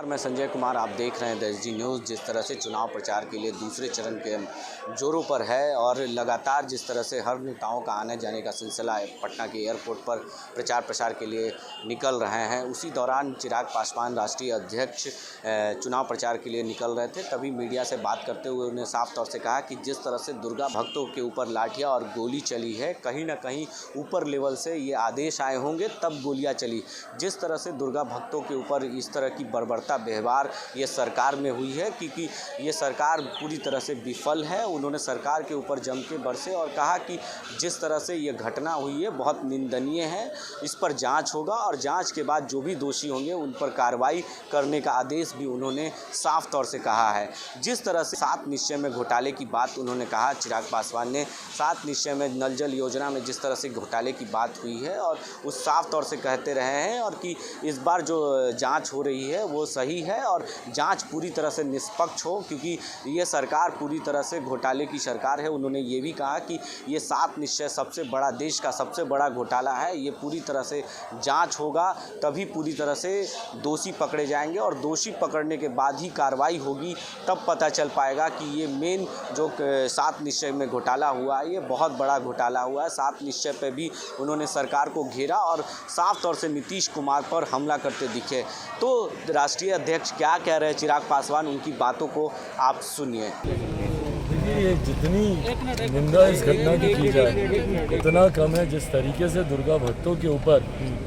मैं संजय कुमार, आप देख रहे हैं द एसडी न्यूज़। जिस तरह से चुनाव प्रचार के लिए दूसरे चरण के जोरों पर है और लगातार जिस तरह से हर नेताओं का आने जाने का सिलसिला पटना के एयरपोर्ट पर प्रचार प्रसार के लिए निकल रहे हैं, उसी दौरान चिराग पासवान राष्ट्रीय अध्यक्ष चुनाव प्रचार के लिए निकल रहे थे। तभी मीडिया से बात करते हुए उन्होंने साफ तौर से कहा कि जिस तरह से दुर्गा भक्तों के ऊपर लाठियाँ और गोली चली है, कहीं ना कहीं ऊपर लेवल से ये आदेश आए होंगे तब गोलियाँ चली। जिस तरह से दुर्गा भक्तों के ऊपर इस तरह की बर्बरता व्यवहार ये सरकार में हुई है, क्योंकि ये सरकार पूरी तरह से विफल है। उन्होंने सरकार के ऊपर जम के बरसे और कहा कि जिस तरह से ये घटना हुई है बहुत निंदनीय है, इस पर जांच होगा और जांच के बाद जो भी दोषी होंगे उन पर कार्रवाई करने का आदेश भी उन्होंने साफ तौर से कहा है। जिस तरह से 7 निश्चय में घोटाले की बात उन्होंने कहा, चिराग पासवान ने 7 निश्चय में नल जल योजना में जिस तरह से घोटाले की बात हुई है और उस साफ तौर से कहते रहे हैं और कि इस बार जो जांच हो रही है वो सही है और जांच पूरी तरह से निष्पक्ष हो, क्योंकि ये सरकार पूरी तरह से घोटाले की सरकार है। उन्होंने ये भी कहा कि ये 7 निश्चय सबसे बड़ा, देश का सबसे बड़ा घोटाला है। ये पूरी तरह से जांच होगा तभी पूरी तरह से दोषी पकड़े जाएंगे और दोषी पकड़ने के बाद ही कार्रवाई होगी, तब पता चल पाएगा कि ये मेन जो 7 निश्चय में घोटाला हुआ है ये बहुत बड़ा घोटाला हुआ है। 7 निश्चय पे भी उन्होंने सरकार को घेरा और साफ तौर से नीतीश कुमार पर हमला करते दिखे। तो राष्ट्रीय अध्यक्ष क्या कह रहे हैं चिराग पासवान, उनकी बातों को आप सुनिए। देखिए, ये जितनी निंदा इस घटना की जाए उतना कम है जिस तरीके से दुर्गा भक्तों के ऊपर,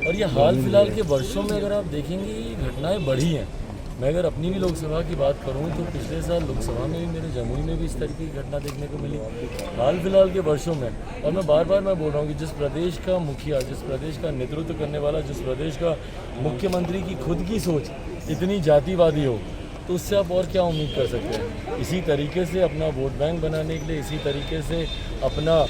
और ये हाल फिलहाल के वर्षों में अगर आप देखेंगे ये घटनाएं बढ़ी हैं। मैं अगर अपनी भी लोकसभा की बात करूं तो पिछले साल लोकसभा में भी मेरे जमुई में भी इस तरीके की घटना देखने को मिली हाल फिलहाल के वर्षों में। और मैं बार बार बोल रहा हूँ कि जिस प्रदेश का मुखिया, जिस प्रदेश का नेतृत्व करने वाला, जिस प्रदेश का मुख्यमंत्री की खुद की सोच इतनी जातिवादी हो, तो उससे आप और क्या उम्मीद कर सकते हैं। इसी तरीके से अपना वोट बैंक बनाने के लिए, इसी तरीके से अपना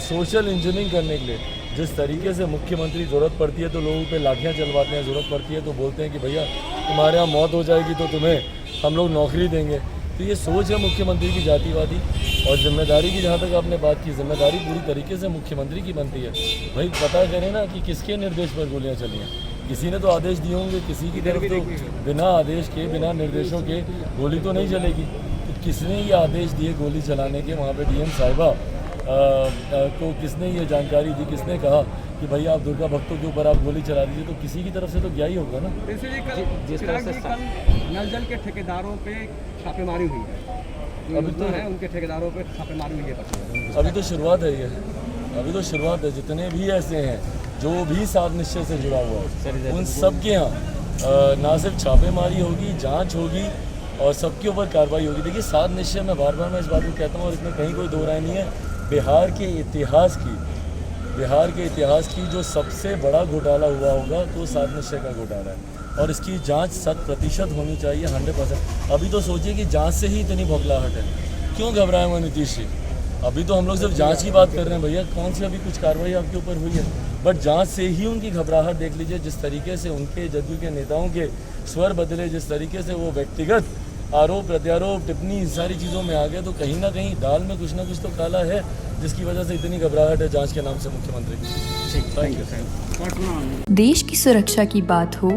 सोशल इंजीनियरिंग करने के लिए जिस तरीके से मुख्यमंत्री ज़रूरत पड़ती है तो लोगों पे लाठियाँ चलवाते हैं, ज़रूरत पड़ती है तो बोलते हैं कि भैया तुम्हारे यहाँ मौत हो जाएगी तो तुम्हें हम लोग नौकरी देंगे। तो ये सोच है मुख्यमंत्री की जातिवादी। और जिम्मेदारी की जहाँ तक आपने बात की, जिम्मेदारी पूरी तरीके से मुख्यमंत्री की बनती है। भाई पता करें ना कि किसके निर्देश पर गोलियाँ चली हैं। किसी ने तो आदेश दिए होंगे, किसी की तरफ तो बिना आदेश के, बिना निर्देशों के गोली तो नहीं चलेगी। तो किसने ये आदेश दिए गोली चलाने के, वहाँ पे डीएम साहिबा को किसने ये जानकारी दी, किसने कहा कि भाई आप दुर्गा भक्तों के ऊपर आप गोली चला दीजिए, तो किसी की तरफ से तो क्या ही होगा ना। जिस तरह से नल जल के ठेकेदारों पे छापेमारी हुई है, अभी तो है उनके ठेकेदारों पे छापेमारी हुई है। अभी तो शुरुआत है, ये अभी तो शुरुआत है। जितने भी ऐसे हैं जो भी 7 निश्चय से जुड़ा हुआ है उन सब के यहाँ ना सिर्फ छापेमारी होगी, जांच होगी और सबके ऊपर कार्रवाई होगी। देखिए 7 निश्चय में बार बार मैं इस बात को कहता हूँ और इसमें कहीं कोई दो राय नहीं है, बिहार के इतिहास की जो सबसे बड़ा घोटाला हुआ होगा तो 7 निश्चय का घोटाला है और इसकी जांच 100% होनी चाहिए, 100%। अभी तो सोचिए कि जांच से ही इतनी भगलाहट है, क्यों घबराए हुए नीतीश जी। अभी तो हम लोग सिर्फ जांच की बात कर रहे हैं, भैया कौन सी अभी कुछ कार्रवाई आपके ऊपर हुई है, बट जांच से ही उनकी घबराहट देख लीजिए। जिस तरीके से उनके जदयू के नेताओं के स्वर बदले, जिस तरीके से वो व्यक्तिगत आरोप प्रत्यारोप टिप्पणी सारी चीज़ों में आ गए, तो कहीं ना कहीं दाल में कुछ ना कुछ तो काला है, जिसकी वजह से इतनी घबराहट है जांच के नाम से मुख्यमंत्री की। Thank you. देश की सुरक्षा की बात हो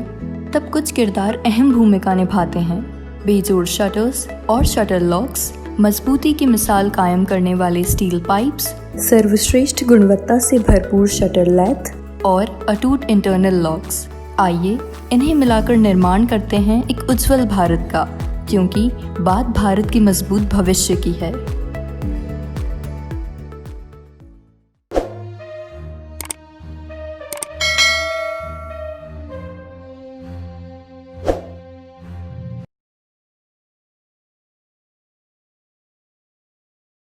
तब कुछ किरदार अहम भूमिका निभाते हैं। बेजोड़ शटर्स और शटर लॉक्स, मजबूती की मिसाल कायम करने वाले स्टील पाइप्स, सर्वश्रेष्ठ गुणवत्ता से भरपूर शटर लैथ और अटूट इंटरनल लॉक्स। आइए इन्हें मिलाकर निर्माण करते हैं एक उज्जवल भारत का, क्योंकि बात भारत की मजबूत भविष्य की है।